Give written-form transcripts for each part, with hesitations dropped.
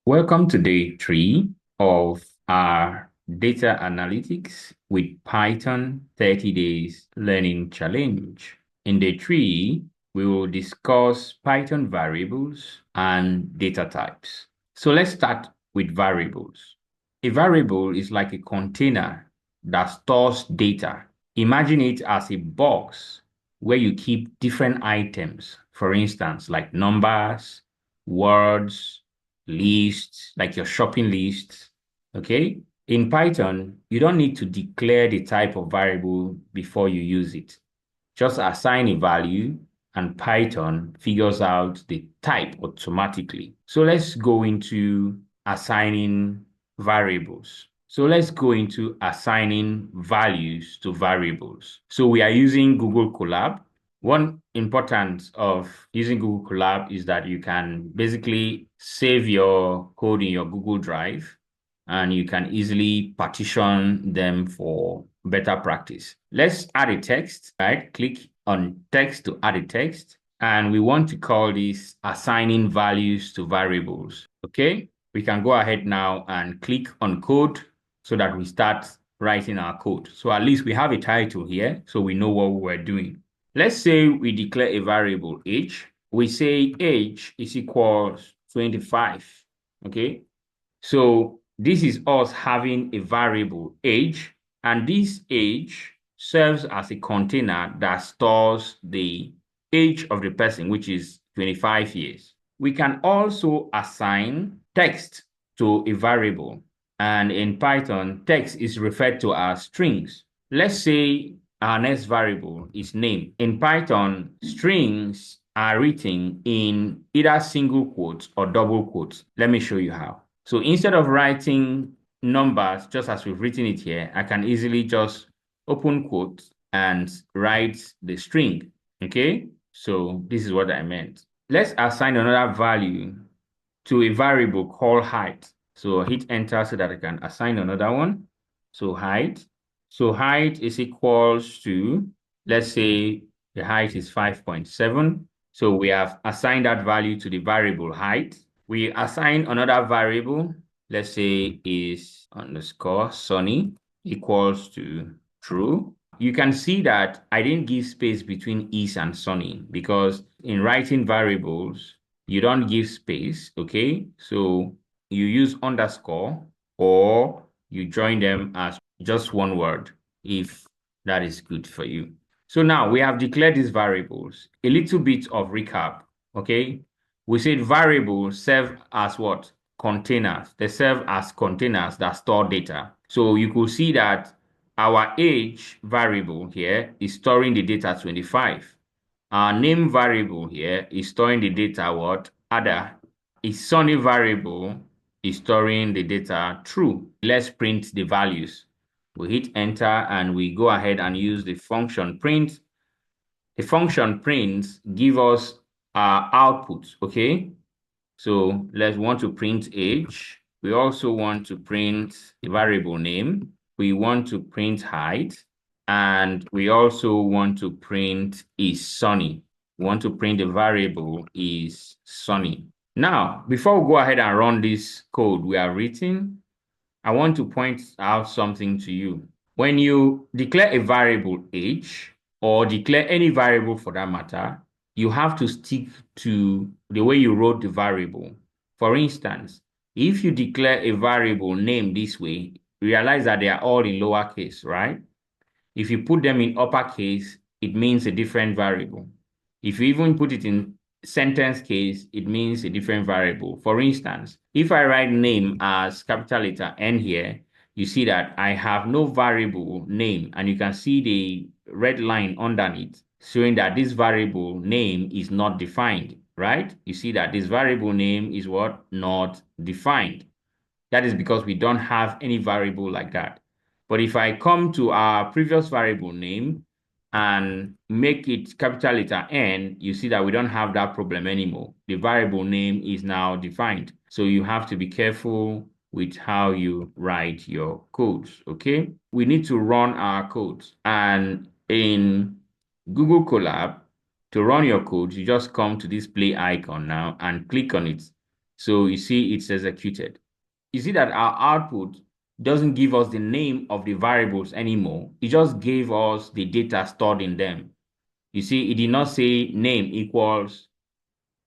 Welcome to day 3 of our data analytics with Python 30 days learning challenge. In day 3, we will discuss Python variables and data types. So let's start with variables. A variable is like a container that stores data. Imagine it as a box where you keep different items, for instance, like numbers, words, lists, like your shopping list. Okay. In Python, you don't need to declare the type of variable before you use it. Just assign a value and Python figures out the type automatically. So let's go into assigning variables. So let's go into assigning values to variables. So we are using Google Colab. One importance of using Google Colab is that you can basically save your code in your Google Drive and you can easily partition them for better practice. Let's add a text, right? Click on text to add a text. And we want to call this assigning values to variables. Okay, we can go ahead now and click on code so that we start writing our code. So at least we have a title here so we know what we're doing. Let's say we declare a variable age. We say age is equals 25. Okay, so this is us having a variable age, and this age serves as a container that stores the age of the person, which is 25 years. We can also assign text to a variable, and in Python, text is referred to as strings. Let's say our next variable is name. In Python, strings are written in either single quotes or double quotes. Let me show you how. So instead of writing numbers just as we've written it here, I can easily just open quotes and write the string. Okay, so this is what I meant. Let's assign another value to a variable called height. So hit enter so that I can assign another one. So height. So height is equals to, let's say the height is 5.7. So we have assigned that value to the variable height. We assign another variable, let's say is underscore sunny equals to true. You can see that I didn't give space between is and sunny because in writing variables, you don't give space, okay? So you use underscore or you join them as just one word if that is good for you. So now we have declared these variables. A little bit of recap, okay? We said variables serve as what? Containers. They serve as containers that store data. So you could see that our age variable here is storing the data 25. Our name variable here is storing the data what? Other. A sunny variable is storing the data true. Let's print the values. We hit enter and we go ahead and use the function print. The function print give us our output, okay? So let's want to print age. We also want to print the variable name. We want to print height. And we also want to print is sunny. We want to print the variable is sunny. Now, before we go ahead and run this code we are written, I want to point out something to you. When you declare a variable age, or declare any variable for that matter, you have to stick to the way you wrote the variable. For instance, if you declare a variable name this way, realize that they are all in lowercase, right? If you put them in uppercase, it means a different variable. If you even put it in sentence case, it means a different variable. For instance, if I write name as capital letter N here, you see that I have no variable name, and you can see the red line underneath showing that this variable name is not defined, right? You see that this variable name is what? Not defined. That is because we don't have any variable like that. But if I come to our previous variable name and make it capital letter N, you see that we don't have that problem anymore. The variable name is now defined. So you have to be careful with how you write your codes, okay? We need to run our codes. And in Google Colab, to run your code, you just come to this play icon now and click on it. So you see it's executed. You see that our output doesn't give us the name of the variables anymore. It just gave us the data stored in them. You see, it did not say name equals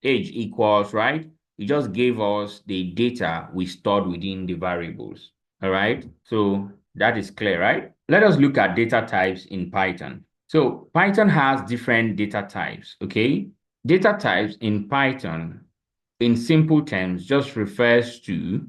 age equals, right? It just gave us the data we stored within the variables. All right. So that is clear, right? Let us look at data types in Python. So Python has different data types, okay? Data types in Python, in simple terms, just refers to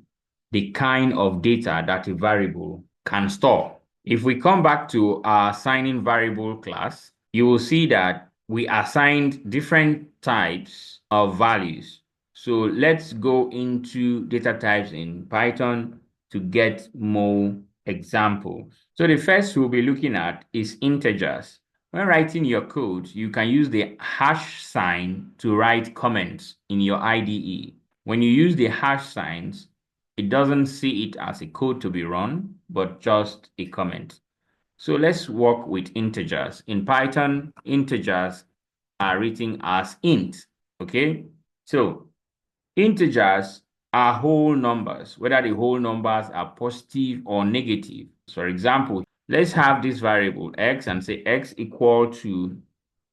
the kind of data that a variable can store. If we come back to our assigning variable class, you will see that we assigned different types of values. So let's go into data types in Python to get more examples. So the first we'll be looking at is integers. When writing your code, you can use the hash sign to write comments in your IDE. When you use the hash signs, it doesn't see it as a code to be run, but just a comment. So let's work with integers. In Python, integers are written as int, okay? So integers are whole numbers, whether the whole numbers are positive or negative. For example, let's have this variable x and say x equal to,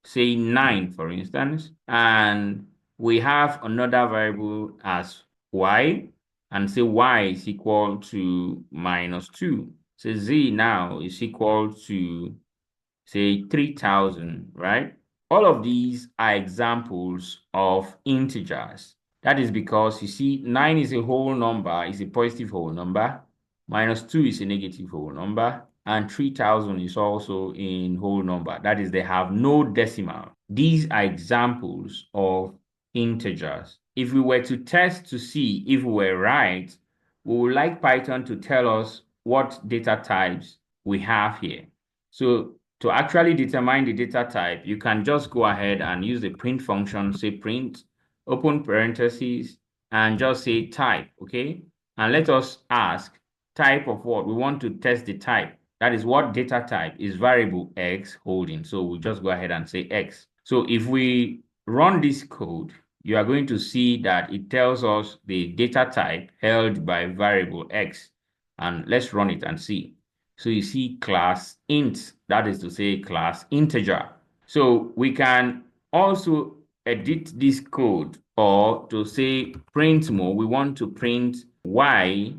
say, 9, for instance. And we have another variable as y, and say y is equal to -2. So z now is equal to, say, 3,000, right? All of these are examples of integers. That is because you see 9 is a whole number, is a positive whole number, -2 is a negative whole number, and 3,000 is also a whole number. That is, they have no decimal. These are examples of integers. If we were to test to see if we were right, we would like Python to tell us what data types we have here. So to actually determine the data type, you can just go ahead and use the print function, say print, open parentheses, and just say type, okay? And let us ask type of what? We want to test the type. That is, what data type is variable x holding. So we just go ahead and say x. So if we run this code, you are going to see that it tells us the data type held by variable x. And let's run it and see. So you see class int, that is to say class integer. So we can also edit this code, or to say print more, we want to print y,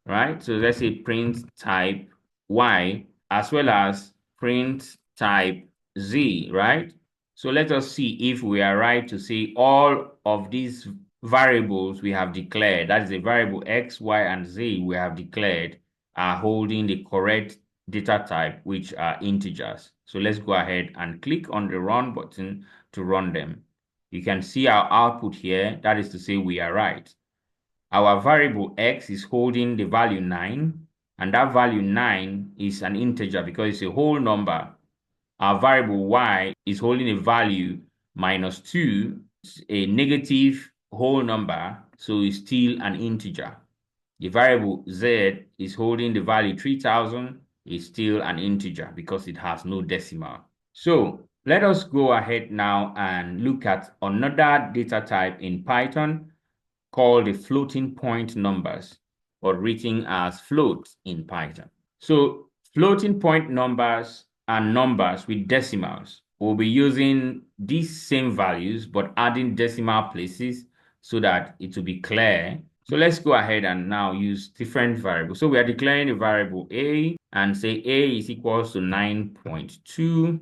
right? So let's say print type y as well as print type z, right? So let us see if we are right to say all of these variables we have declared, that is the variable x, y, and z we have declared, are holding the correct data type, which are integers. So let's go ahead and click on the run button to run them. You can see our output here. That is to say we are right. Our variable x is holding the value 9, and that value 9 is an integer because it's a whole number. Our variable y is holding a value -2, a negative whole number, so it's still an integer. The variable z is holding the value 3,000, is still an integer because it has no decimal. So let us go ahead now and look at another data type in Python called the floating point numbers, or written as float in Python. So floating point numbers are numbers with decimals. We'll be using these same values but adding decimal places so that it will be clear. So let's go ahead and now use different variables. So we are declaring a variable a and say a is equals to 9.2.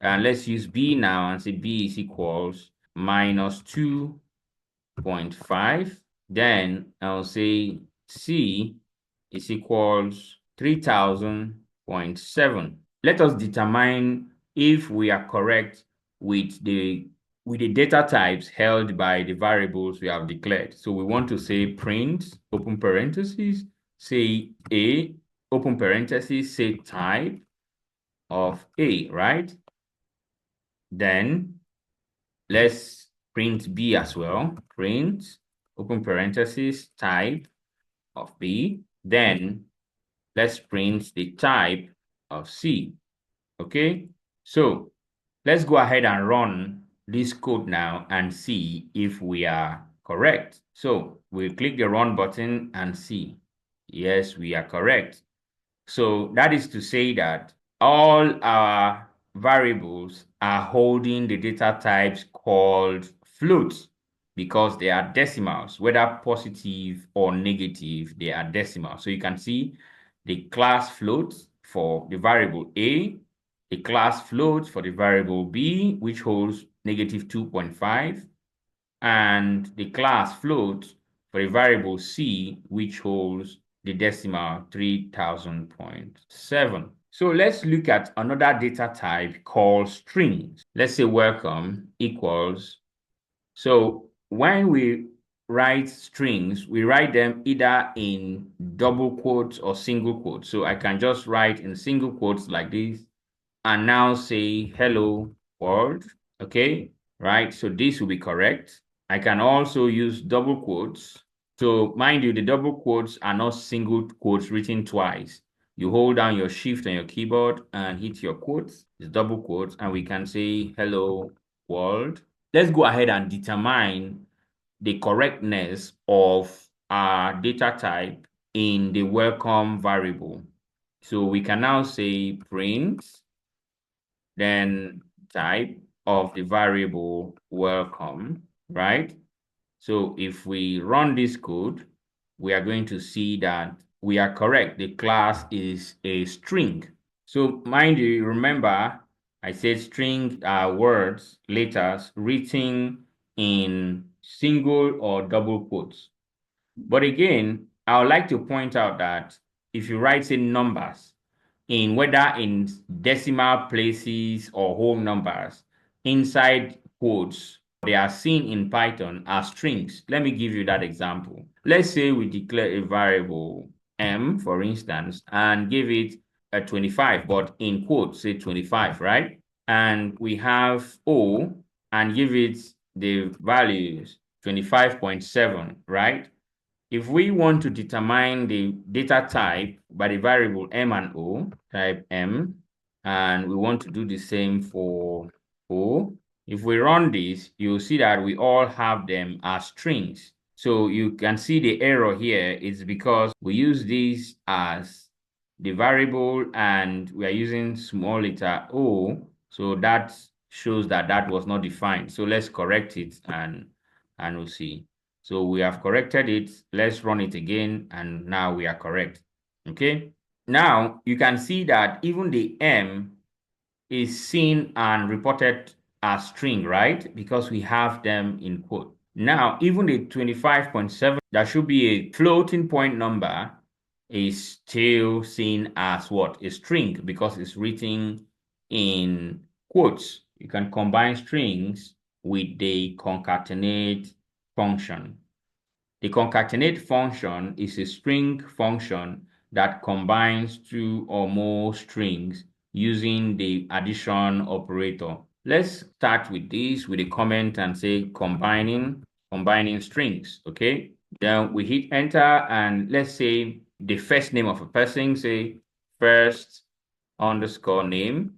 And let's use b now and say b is equals -2.5. Then I'll say c is equals 3,000.7. Let us determine if we are correct with the data types held by the variables we have declared. So we want to say print, open parentheses, say a, open parentheses, say type of a, right? Then let's print b as well. Print, open parentheses, type of b. Then let's print the type of c. Okay, so let's go ahead and run this code now and see if we are correct. So We'll click the run button and see. Yes, we are correct. So that is to say that all our variables are holding the data types called floats because they are decimals, whether positive or negative, they are decimals. So you can see the class floats for the variable A, the class floats for the variable B, which holds negative 2.5, and the class float for the variable C, which holds the decimal 3000.7. So let's look at another data type called strings. Let's say welcome equals. So when we write strings, we write them either in double quotes or single quotes. So I can just write in single quotes like this and now say hello world. Okay, right? So this will be correct. I can also use double quotes. So mind you, the double quotes are not single quotes written twice. You hold down your shift on your keyboard and hit your quotes. It's double quotes, and we can say hello world. Let's go ahead and determine the correctness of our data type in the welcome variable. So we can now say print, then type of the variable welcome, right? So if we run this code, we are going to see that we are correct. The class is a string. So mind you, remember, I said string are words, letters written in single or double quotes. But again, I would like to point out that if you write in numbers, in whether in decimal places or whole numbers, inside quotes, they are seen in Python as strings. Let me give you that example. Let's say we declare a variable m, for instance, and give it a 25, but in quotes, say 25, right? And we have O and give it the values 25.7, right? If we want to determine the data type by the variable m and o, type m, and we want to do the same for o, if we run this, you'll see that we all have them as strings. So you can see the error here is because we use this as the variable and we are using small letter o, so that shows that that was not defined. So let's correct it and we'll see. So we have corrected it. Let's run it again, and now we are correct. Okay. Now you can see that even the M is seen and reported as string, right? Because we have them in quote. Now, even the 25.7, that should be a floating point number, is still seen as what? A string, because it's written in quotes. You can combine strings with the concatenate function. The concatenate function is a string function that combines two or more strings using the addition operator. Let's start with this with a comment and say combining strings, okay? Then we hit enter and let's say the first name of a person, say first underscore name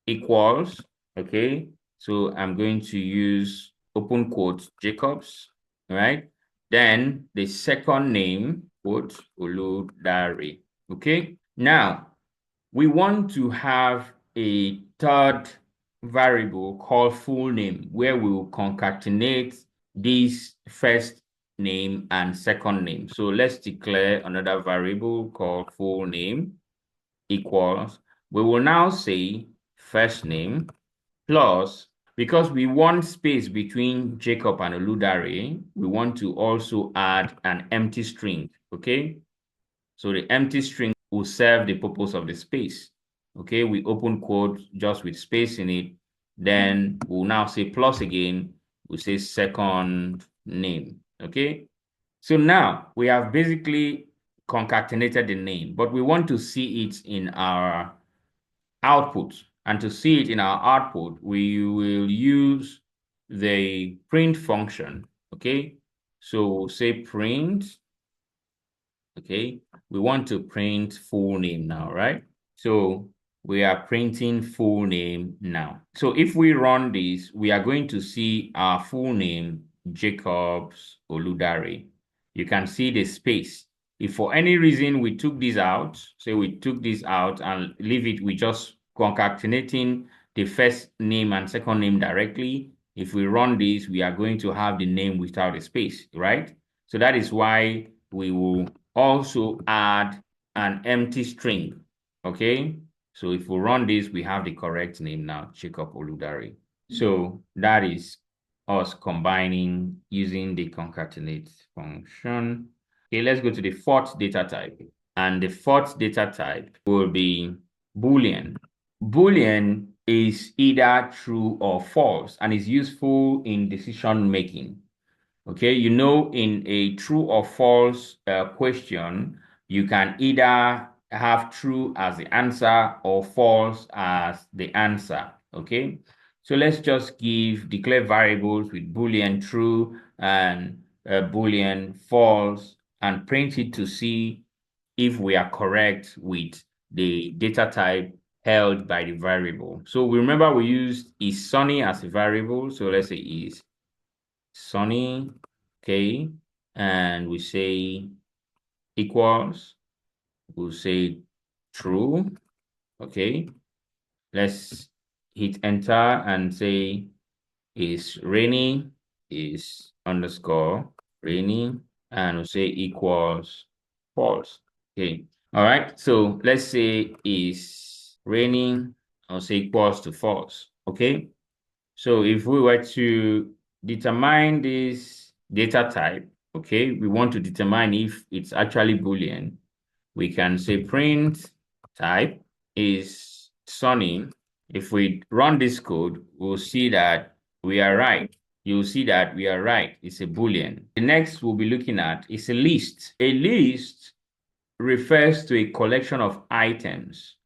equals, okay? So I'm going to use open quotes Jacobs, right? Then the second name, quote, Oludare, okay? Now, we want to have a third variable called full name where we will concatenate this first name and second name. So let's declare another variable called full name equals, we will now say first name plus, because we want space between Jacob and Oludare, we want to also add an empty string, okay? So the empty string will serve the purpose of the space, okay? We open quote just with space in it, then we'll now say plus again, we say second name, okay? So now we have basically concatenated the name, but we want to see it in our output. And to see it in our output, we will use the print function, okay? So we'll say print, okay? We want to print full name now, right? So we are printing full name now. So if we run this, we are going to see our full name, Jacobs Oludare. you can see the space. If for any reason we took this out, say we took this out and leave it, we just concatenating the first name and second name directly. If we run this, we are going to have the name without a space, right? So that is why we will also add an empty string, okay? So if we run this, we have the correct name now, Jacob Oludare. So that is us combining using the concatenate function. Okay, let's go to the fourth data type. And the fourth data type will be Boolean. Boolean is either true or false and is useful in decision making. Okay, you know, in a true or false question, you can either have true as the answer or false as the answer. Okay, so let's just declare variables with Boolean true and Boolean false and print it to see if we are correct with the data type held by the variable. So we remember we used is sunny as a variable. So let's say is sunny, okay, and we say equals, we'll say true, okay. Let's hit enter and say is rainy, is underscore rainy, and we'll say equals false, okay. All right, so let's say is raining, I'll say equals to false, okay. So if we were to determine this data type, okay, we want to determine if it's actually Boolean, we can say print type is sunny. If we run this code, we'll see that we are right. You'll see that we are right. It's a Boolean. The next we'll be looking at is a list. A list refers to a collection of items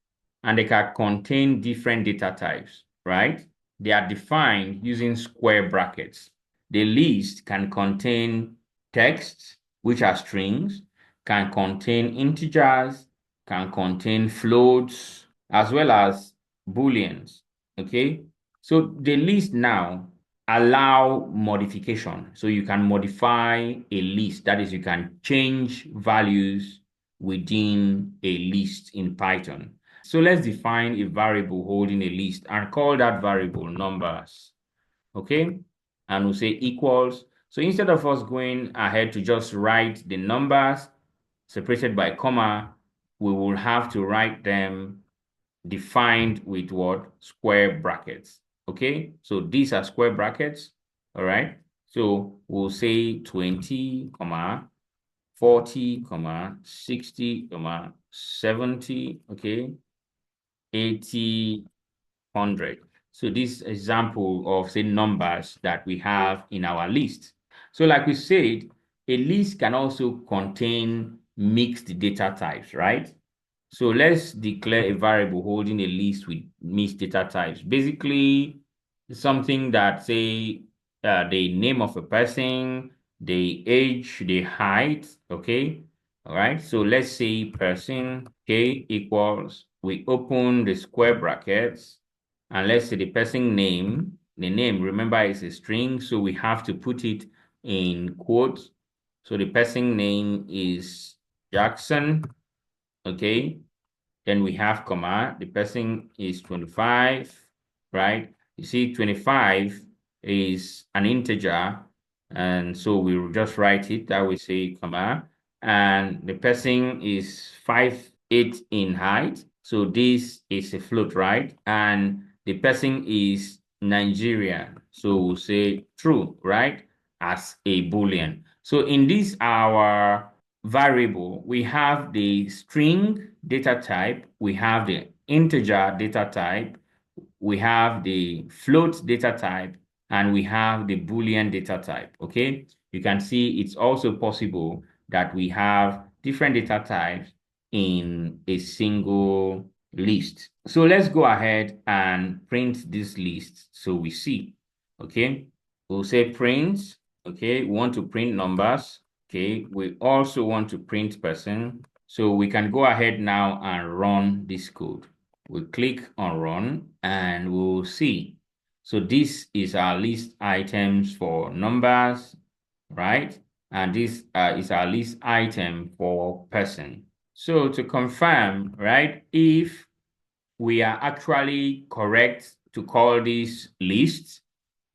and they can contain different data types, right? They are defined using square brackets. The list can contain text, which are strings, can contain integers, can contain floats, as well as booleans, okay? So the list now allow modification. So you can modify a list. That is, you can change values within a list in Python. So let's define a variable holding a list and call that variable numbers, okay? And we'll say equals. So instead of us going ahead to just write the numbers separated by comma, we will have to write them defined with what? Square brackets, okay? So these are square brackets, all right? So we'll say 20, comma, 40, comma, 60, comma, 70, okay, 80, 100. So this example of, say, numbers that we have in our list. So like we said, a list can also contain mixed data types, right? So let's declare a variable holding a list with mixed data types. Basically, something that, say, the name of a person, the age, the height, okay? All right, so let's say person, okay, equals, we open the square brackets, and let's say the person name, the name, remember, is a string, so we have to put it in quotes. So the person name is Jackson, okay? Then we have comma, the person is 25, right? You see 25 is an integer, and so we will just write it that we say comma, and the person is 5'8" in height, so this is a float, right? And the person is Nigerian, so we'll say true, right? As a Boolean. So in this our variable, we have the string data type, we have the integer data type, we have the float data type, and we have the Boolean data type, okay? You can see it's also possible that we have different data types in a single list. So let's go ahead and print this list so we see, okay? We'll say print, okay? We want to print numbers, okay? We also want to print person. So we can go ahead now and run this code. We'll click on run and we'll see. So this is our list items for numbers, right? And this is our list item for person. So to confirm, right, if we are actually correct to call this list,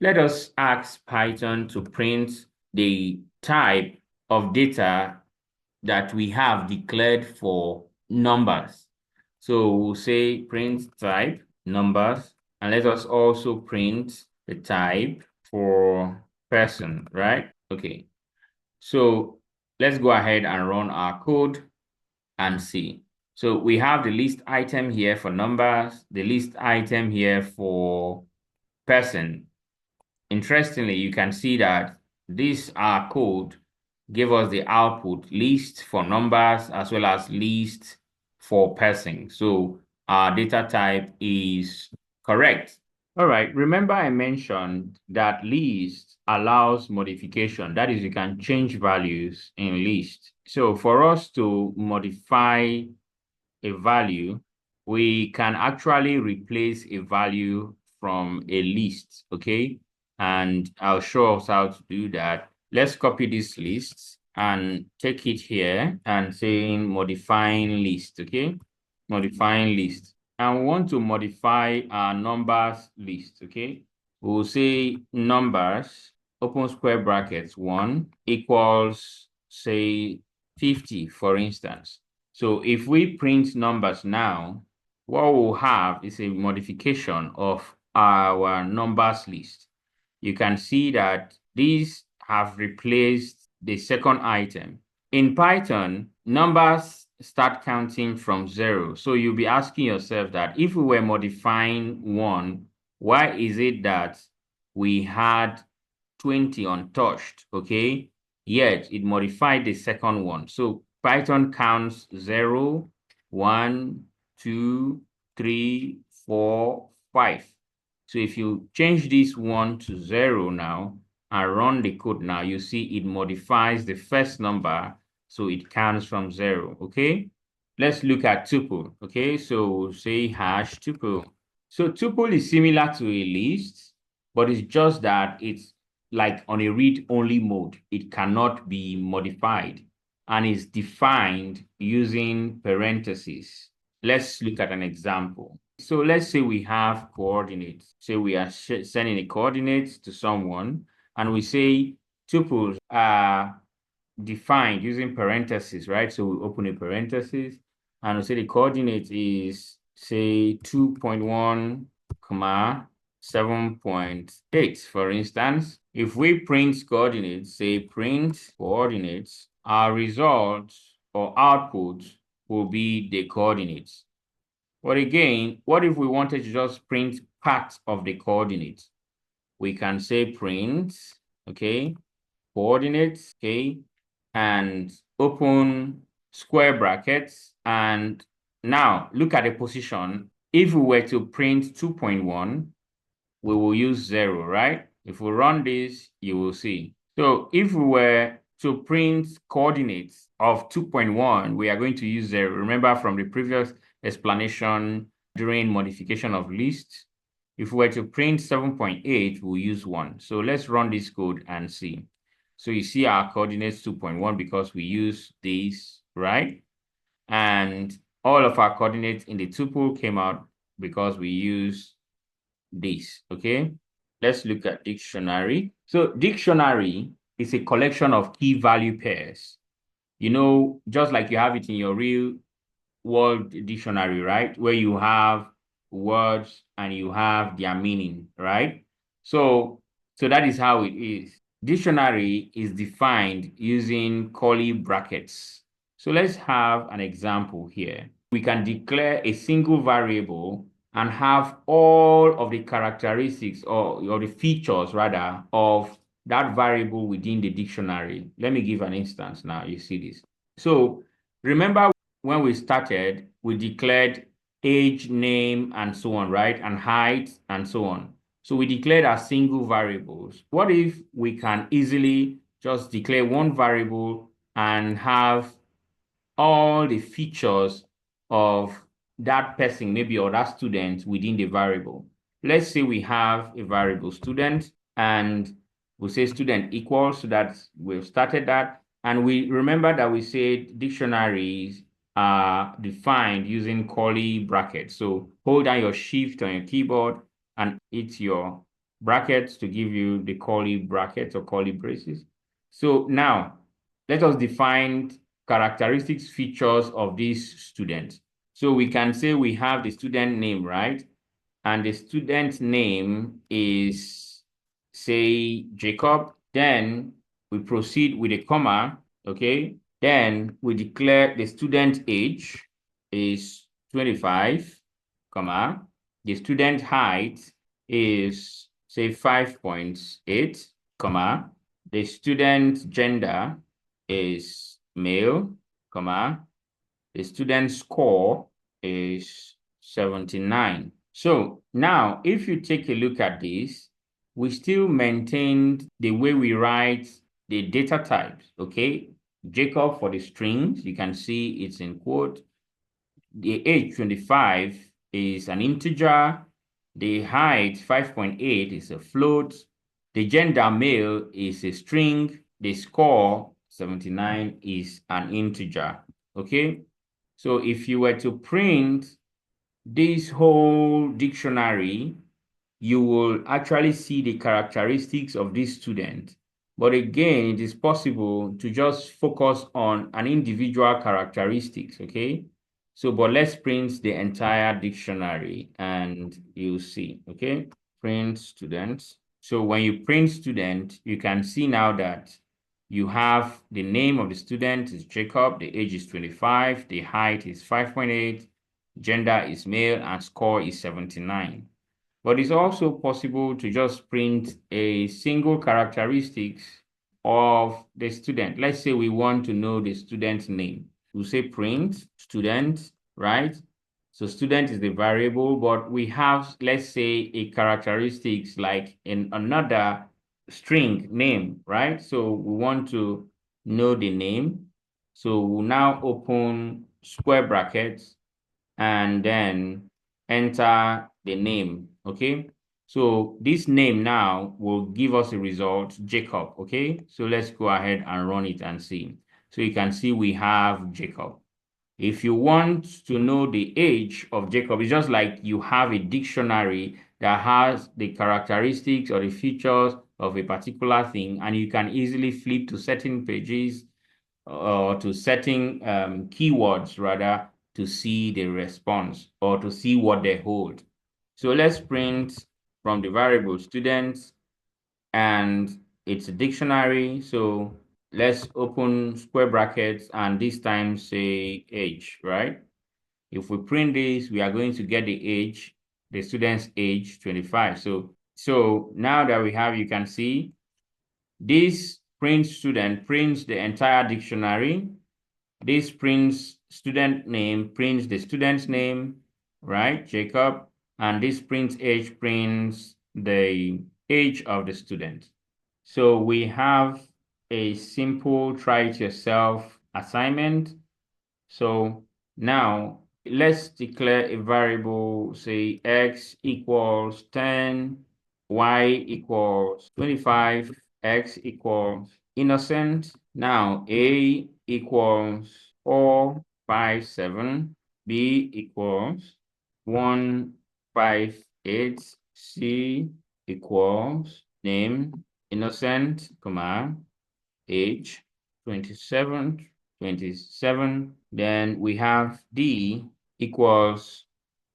let us ask Python to print the type of data that we have declared for numbers. So we'll say print type numbers, and let us also print the type for person, right? Okay. So let's go ahead and run our code and see. So we have the list item here for numbers, the list item here for person. Interestingly, you can see that this our code gave us the output list for numbers as well as list for person. So our data type is correct. All right, remember I mentioned that list allows modification. That is, you can change values in list. So for us to modify a value, we can actually replace a value from a list, okay? And I'll show us how to do that. Let's copy this list and take it here and saying modifying list, okay? Modifying list. And we want to modify our numbers list, okay? We'll say numbers, open square brackets, 1 equals, say, 50, for instance. So if we print numbers now, what we'll have is a modification of our numbers list. You can see that these have replaced the second item. In Python, numbers start counting from 0. So you'll be asking yourself that if we were modifying 1, why is it that we had 20 untouched, okay? Yet it modified the second one. So Python counts 0, 1, 2, 3, 4, 5. So if you change this 1 to 0 now and run the code now, you see it modifies the first number, so it counts from 0, okay? Let's look at tuple, okay? So we'll say hash tuple. So tuple is similar to a list, but it's just that it's like on a read-only mode. It cannot be modified and is defined using parentheses. Let's look at an example. So let's say we have coordinates. Say we are sending a coordinate to someone, and we say tuples are defined using parentheses, right? So we open a parenthesis, and we say the coordinate is, say, 2.1, comma, 7.8, for instance. If we print coordinates, say print coordinates, our result or output will be the coordinates. But again, what if we wanted to just print part of the coordinates? We can say print, okay, coordinates, okay, and open square brackets. And now look at the position. If we were to print 2.1, we will use 0, right? If we run this, you will see. So if we were to print coordinates of 2.1, we are going to use 0. Remember from the previous explanation during modification of lists, if we were to print 7.8, we'll use 1. So let's run this code and see. So you see our coordinates 2.1 because we use this, right? And all of our coordinates in the tuple came out because we use this, okay? Let's look at dictionary. So dictionary is a collection of key value pairs. You know, just like you have it in your real world dictionary, right? Where you have words and you have their meaning, right? So that is how it is. Dictionary is defined using curly brackets. So let's have an example here. We can declare a single variable and have all of the characteristics or the features rather of that variable within the dictionary. Let me give an instance now. You see this. So remember when we started, we declared age, name, and so on, right? And height, and so on. So we declared as single variables. What if we can easily just declare one variable and have all the features of that person, maybe, or that student within the variable? Let's say we have a variable student, and We'll say student equals, so that we've started that. And we remember that we said dictionaries are defined using curly brackets. So hold down your shift on your keyboard and hit your brackets to give you the curly brackets or curly braces. So now let us define characteristics, features of this student. So we can say we have the student name, right? And the student name is, say, Jacob. Then we proceed with a comma, okay? Then we declare the student age is 25, comma. The student height is, say, 5.8, comma. The student gender is male, comma. The student score is 79. So now, if you take a look at this, we still maintained the way we write the data types, okay? Jacob for the strings, you can see it's in quote. The age 25 is an integer. The height 5.8 is a float. The gender male is a string. The score 79 is an integer, okay? So if you were to print this whole dictionary, you will actually see the characteristics of this student. But again, it is possible to just focus on an individual characteristics, okay? So, but let's print the entire dictionary and you'll see, okay? Print students. So when you print student, you can see now that you have the name of the student is Jacob, the age is 25, the height is 5.8, gender is male, and score is 79. But it's also possible to just print a single characteristics of the student. Let's say we want to know the student's name. We'll say print student, right? So student is the variable, but we have, let's say, a characteristics like in another string name, right? So we want to know the name. So we'll now open square brackets and then enter the name, okay? So this name now will give us a result, Jacob, okay? So let's go ahead and run it and see. So you can see we have Jacob. If you want to know the age of Jacob, it's just like you have a dictionary that has the characteristics or the features of a particular thing, and you can easily flip to certain pages or to certain keywords rather to see the response or to see what they hold. So let's print from the variable students, and it's a dictionary. So let's open square brackets and this time say age, right? If we print this, we are going to get the age, the student's age 25. So now that we have, you can see this print student prints the entire dictionary. This prints student name, prints the student's name, right, Jacob, and this prints age prints the age of the student. So we have a simple try it yourself assignment. So now let's declare a variable, say x equals 10, y equals 25, x equals innocent. Now A equals 457, B equals 158, C equals name, innocent, comma, age, 27, 27. Then we have D equals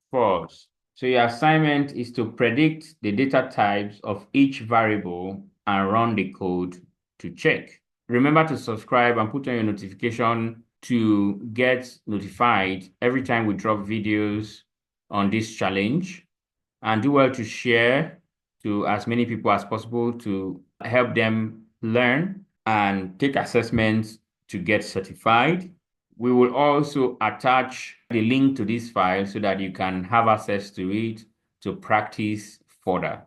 false. So your assignment is to predict the data types of each variable and run the code to check. Remember to subscribe and put on your notification to get notified every time we drop videos on this challenge. And do well to share to as many people as possible to help them learn and take assessments to get certified. We will also attach the link to this file so that you can have access to it to practice further.